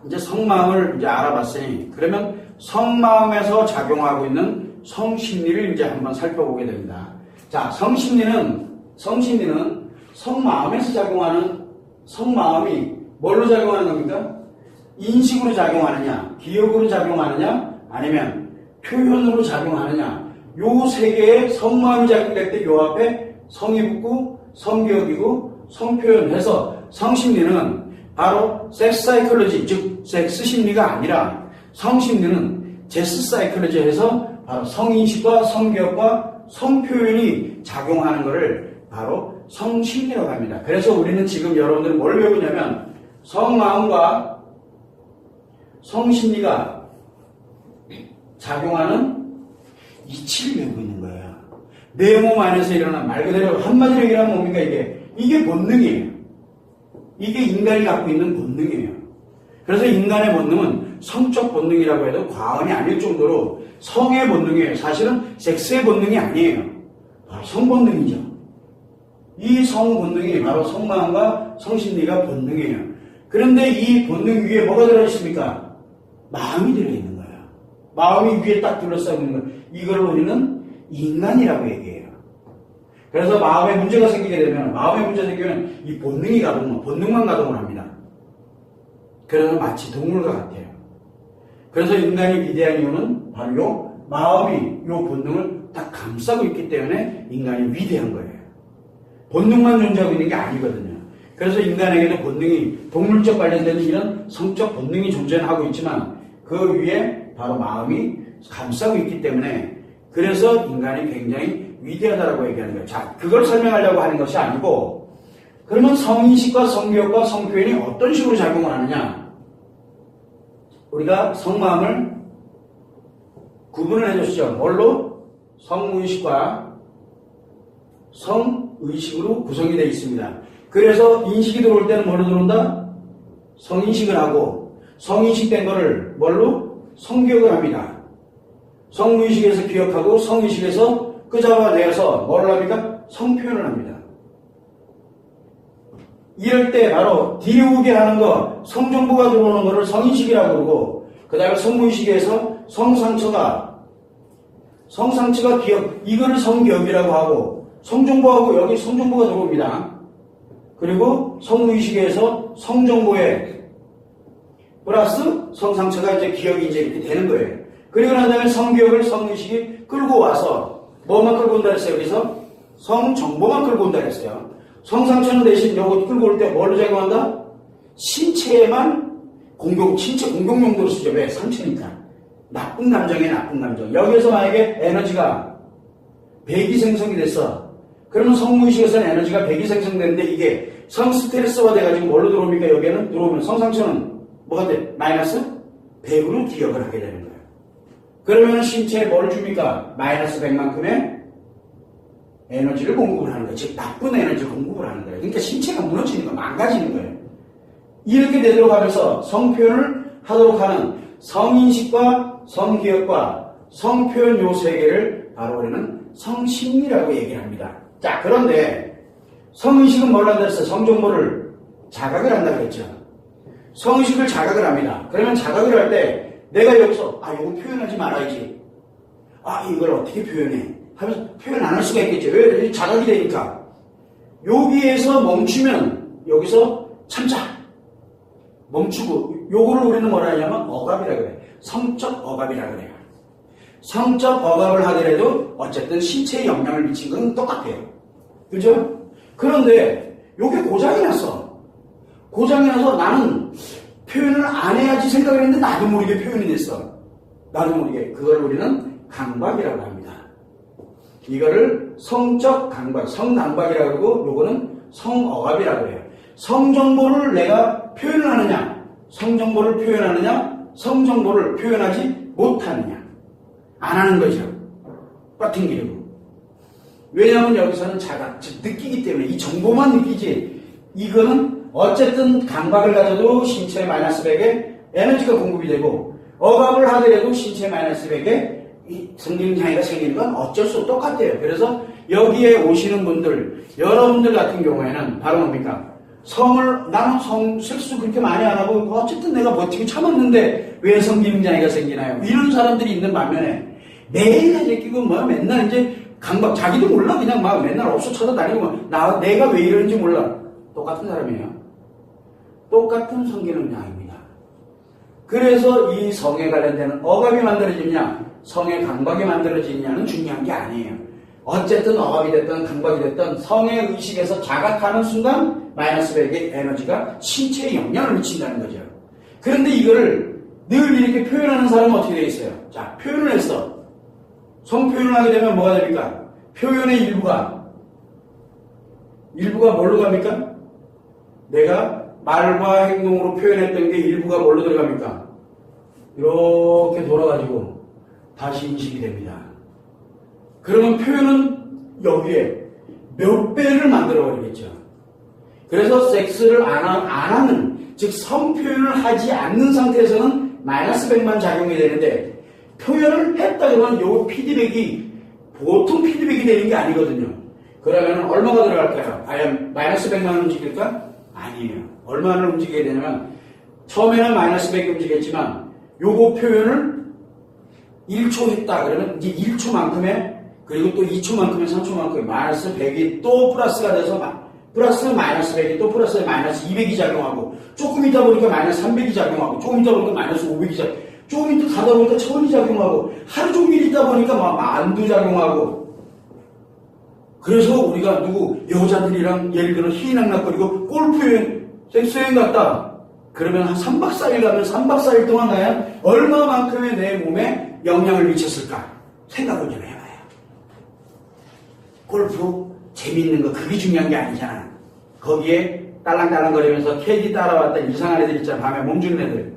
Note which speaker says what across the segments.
Speaker 1: 이제 성마음을 이제 알아봤으니 그러면 성마음에서 작용하고 있는 성심리를 이제 한번 살펴보게 됩니다. 자, 성심리는 성마음에서 작용하는 성마음이 뭘로 작용하는 겁니까? 인식으로 작용하느냐, 기억으로 작용하느냐, 아니면 표현으로 작용하느냐. 요 세 개의 성마음이 작용될 때 요 앞에 성이 붙고 성기억이고 성표현해서 성심리는 바로 섹스 사이콜로지, 즉 섹스 심리가 아니라 성심리는 제스 사이콜로지 해서 바로 성인식과 성기억과 성표현이 작용하는 것을 바로 성심리라고 합니다. 그래서 우리는 지금 여러분들은 뭘 배우냐면 성마음과 성심리가 작용하는 이치를 배우고 있는 거예요. 내 몸 안에서 일어난 말 그대로 한마디로 얘기하면 뭡니까 이게 본능이에요. 이게 인간이 갖고 있는 본능이에요. 그래서 인간의 본능은 성적 본능이라고 해도 과언이 아닐 정도로 성의 본능이에요. 사실은 섹스의 본능이 아니에요. 바로 성본능이죠. 이 성본능이 바로 성마음과 성심리가 본능이에요. 그런데 이 본능 위에 뭐가 들어있습니까? 마음이 들어있는 거예요. 마음이 위에 딱 둘러싸고 있는 거예요. 이걸 우리는 인간이라고 얘기해요. 그래서 마음에 문제가 생기게 되면, 마음에 문제가 생기면 이 본능이 본능만 가동을 합니다. 그러면 마치 동물과 같아요. 그래서 인간이 위대한 이유는 바로 요 마음이 요 본능을 딱 감싸고 있기 때문에 인간이 위대한 거예요. 본능만 존재하고 있는 게 아니거든요. 그래서 인간에게는 본능이 동물적 관련된 이런 성적 본능이 존재하고 있지만 그 위에 바로 마음이 감싸고 있기 때문에 그래서 인간이 굉장히 위대하다라고 얘기하는 거예요. 자, 그걸 설명하려고 하는 것이 아니고 그러면 성인식과 성기억과 성표현이 어떤 식으로 작용을 하느냐? 우리가 성마음을 구분을 해줬죠. 뭘로? 성무의식과 성의식으로 구성이 되어 있습니다. 그래서 인식이 들어올 때는 뭐로 들어온다? 성인식을 하고 성인식 된 거를 뭘로? 성기억을 합니다. 성무의식에서 기억하고 성의식에서 끄잡아내서 뭐를 합니까? 성표현을 합니다. 이럴 때 바로 뒤우게 하는 거, 성정보가 들어오는 거를 성인식이라고 그러고 그 다음에 성무의식에서 성상처가 기억, 이거를 성기억이라고 하고 성정보하고 여기 성정보가 들어옵니다. 그리고 성무의식에서 성정보에 플러스 성상처가 이제 기억이 이제 이렇게 되는 거예요. 그리고 난 다음에 성기억을 성의식이 끌고 와서 뭐만 끌고 온다 그랬어요? 여기서 성정보만 끌고 온다 그랬어요. 성상처는 대신 요거 끌고 올 때 뭘로 작용한다? 신체에만 신체 공격 용도로 쓰죠. 왜? 상처니까. 나쁜 감정에 나쁜 감정. 여기에서 만약에 에너지가 100이 생성이 됐어. 그러면 성무의식에서는 에너지가 100이 생성되는데 이게 성스트레스가 돼가지고 뭘로 들어옵니까? 여기에는 들어오면 성상처는 뭐가 돼? 마이너스 100으로 기억을 하게 되는 거예요. 그러면 신체에 뭘 줍니까? 마이너스 100만큼의 에너지를 공급을 하는 거예요. 즉 나쁜 에너지를 공급을 하는 거예요. 그러니까 신체가 무너지는 거예요. 망가지는 거예요. 이렇게 되도록 하면서 성표현을 하도록 하는 성인식과 성기억과 성표현 요 세 개를 바로 우리는 성심리라고 얘기를 합니다. 자, 그런데 성의식은 뭘 한다 했어요? 성정보를 자각을 한다고 했죠. 성의식을 자각을 합니다. 그러면 자각을 할 때 내가 여기서 이거 표현하지 말아야지. 이걸 어떻게 표현해? 하면서 표현 안 할 수가 있겠죠. 왜? 자각이 되니까. 여기에서 멈추면 여기서 참자. 멈추고 요거를 우리는 뭐라 하냐면 억압이라고 그래요. 성적 억압이라고 그래요. 성적 억압을 하더라도 어쨌든 신체에 영향을 미친 건 똑같아요. 그죠? 그런데 요게 고장이 났어. 고장이 나서 나는 표현을 안 해야지 생각을 했는데 나도 모르게 표현이 됐어. 나도 모르게. 그걸 우리는 강박이라고 합니다. 이거를 성적 강박, 성강박이라고 하고 요거는 성억압이라고 해요. 성정보를 내가 표현을 하느냐, 성정보를 표현하느냐, 성정보를 표현하지 못하느냐. 안 하는 거죠. 뻗팅기려고. 왜냐하면 여기서는 자각, 즉 느끼기 때문에 이 정보만 느끼지 이거는 어쨌든 강박을 가져도 신체 마이너스 100에 에너지가 공급이 되고 억압을 하더라도 신체 마이너스 100에 이 성장장애가 생기는 건 어쩔 수 없이 똑같아요. 그래서 여기에 오시는 분들, 여러분들 같은 경우에는 바로 뭡니까? 나는 섹스 그렇게 많이 안 하고 어쨌든 내가 버티고 참았는데 왜 성기능장애가 생기나요? 이런 사람들이 있는 반면에 매일 이제 끼고 맨날 이제 자기도 몰라 그냥 맨날 없어 찾아다니고 내가 왜 이러는지 몰라. 똑같은 사람이에요. 똑같은 성기능장애입니다. 그래서 이 성에 관련되는 억압이 만들어지냐 성의 강박이 만들어지냐는 중요한 게 아니에요. 어쨌든 억압이 됐든 강박이 됐든 성의 의식에서 자각하는 순간 마이너스 100의 에너지가 신체에 영향을 미친다는 거죠. 그런데 이거를 늘 이렇게 표현하는 사람은 어떻게 되어 있어요? 자, 표현을 했어. 성 표현을 하게 되면 뭐가 됩니까? 표현의 일부가 뭘로 갑니까? 내가 말과 행동으로 표현했던 게 일부가 뭘로 들어갑니까? 이렇게 돌아가지고 다시 인식이 됩니다. 그러면 표현은 여기에 몇 배를 만들어버리겠죠. 그래서 섹스를 안 하는, 즉 성표현을 하지 않는 상태에서는 마이너스 100만 작용이 되는데 표현을 했다 그러면 요 피드백이 보통 피드백이 되는 게 아니거든요. 그러면 얼마가 들어갈까요? 과연 마이너스 100만 움직일까? 아니에요. 얼마를 움직이게 되냐면 처음에는 마이너스 100이 움직였지만 요거 표현을 1초 했다 그러면 이제 1초만큼의 그리고 또 2초만큼의 3초만큼의 마이너스 100이 또 플러스가 돼서 플러스 마이너스 100이 또 플러스 마이너스 200이 작용하고 조금 있다 보니까 마이너스 300이 작용하고 조금 있다 보니까 마이너스 500이 작용하고 조금 있다 가다 보니까 1000이 작용하고 하루 종일 있다 보니까 만두 작용하고 그래서 우리가 여자들이랑 예를 들어 희낙낙거리고 골프여행 섹스여행 갔다 그러면 한 3박 4일 가면 3박 4일 동안 과연 얼마만큼의 내 몸에 영향을 미쳤을까 생각을 좀 해봐요. 골프 재미있는 거 그게 중요한 게 아니잖아. 거기에 딸랑딸랑거리면서 캐디 따라왔던 이상한 애들 있잖아. 밤에 몸주는 애들.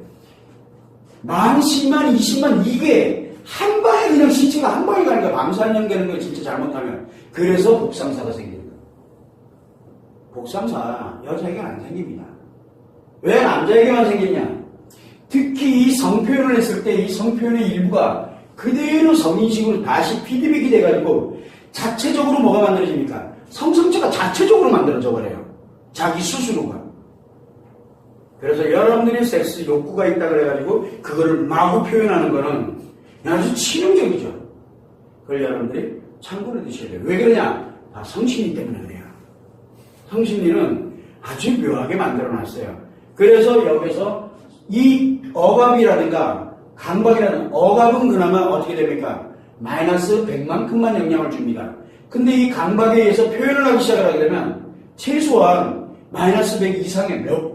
Speaker 1: 10,000만, 20만 이게 한 방에 그냥 신체가 한 방에 가니까 방사능되는 거예요. 진짜 잘못하면. 그래서 복상사가 생기는 거예요. 복상사 여자에게는 안 생깁니다. 왜 남자에게만 생기냐? 특히 이 성표현을 했을 때 이 성표현의 일부가 그대로 성인식으로 다시 피드백이 돼가지고 자체적으로 뭐가 만들어집니까? 성성체가 자체적으로 만들어져 버려요. 자기 스스로가. 그래서 여러분들이 섹스 욕구가 있다 그래가지고 그거를 마구 표현하는 거는 아주 치명적이죠. 그걸 여러분들이 참고를 드셔야 돼요. 왜 그러냐? 다 성심리 때문에 그래요. 성심리는 아주 묘하게 만들어놨어요. 그래서 여기서 이 억압이라든가 강박이라든가 억압은 그나마 어떻게 됩니까? 마이너스 100만큼만 영향을 줍니다. 근데 이 강박에 의해서 표현을 하기 시작을 하게 되면 최소한 마이너스 100 이상의 몇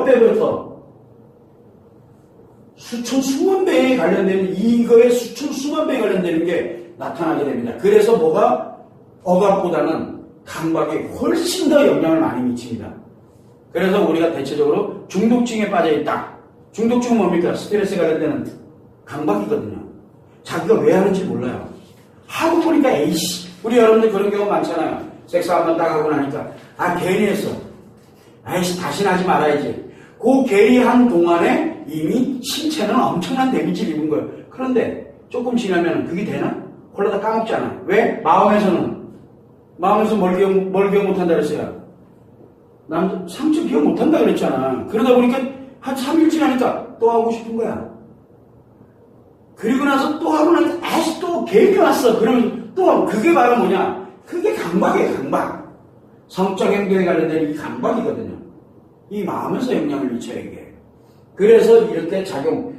Speaker 1: 배부터 수만 배에 관련되는 이거에 수만 배에 관련되는 게 나타나게 됩니다. 그래서 뭐가 억압보다는 강박이 훨씬 더 영향을 많이 미칩니다. 그래서 우리가 대체적으로 중독증에 빠져 있다. 중독증은 뭡니까? 스트레스에 관련되는 강박이거든요. 자기가 왜 하는지 몰라요. 하고 보니까 에이씨. 우리 여러분들 그런 경우 많잖아요. 섹스 한번 딱 하고 나니까 괜히 했어. 아이씨 다시는 하지 말아야지. 그 괜히 한 동안에 이미 신체는 엄청난 데미지를 입은 거예요. 그런데 조금 지나면 그게 되나? 콜라다 까먹잖아. 왜? 마음에서 뭘 기억 못한다 그랬어요. 상처 기억 못한다 그랬잖아. 그러다 보니까 한 3일 지나니까 또 하고 싶은 거야. 그리고 나서 또 하고 나니까 또 괜히 왔어. 그러면 또 하고. 그게 바로 뭐냐? 그게 강박이에요. 강박. 성적 행동에 관련된 이 강박이거든요. 이 마음에서 영향을 미쳐요. 이게. 그래서 이렇게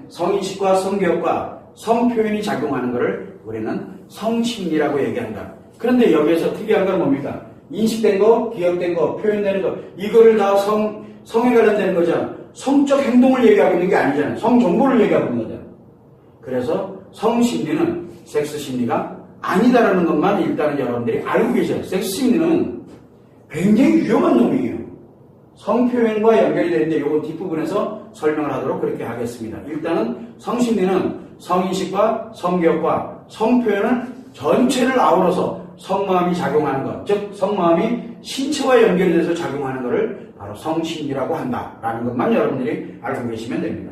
Speaker 1: 성인식과 성교육과 성표현이 작용하는 것을 우리는 성심리라고 얘기한다. 그런데 여기에서 특이한 건 뭡니까? 인식된 거, 기억된 거, 표현되는 거, 이거를 다 성에 관련되는 거잖아. 성적 행동을 얘기하고 있는 게 아니잖아요. 성 정보를 얘기하고 있는 거잖아요. 그래서 성심리는 섹스 심리가 아니다라는 것만 일단은 여러분들이 알고 계셔요. 섹스 심리는 굉장히 위험한 놈이에요. 성표현과 연결이 되는데 이건 뒷부분에서 설명을 하도록 그렇게 하겠습니다. 일단은 성심리는 성인식과 성교육과 성표현을 전체를 아우러서 성마음이 작용하는 것, 즉 성마음이 신체와 연결이 돼서 작용하는 것을 바로 성심리라고 한다라는 것만 여러분들이 알고 계시면 됩니다.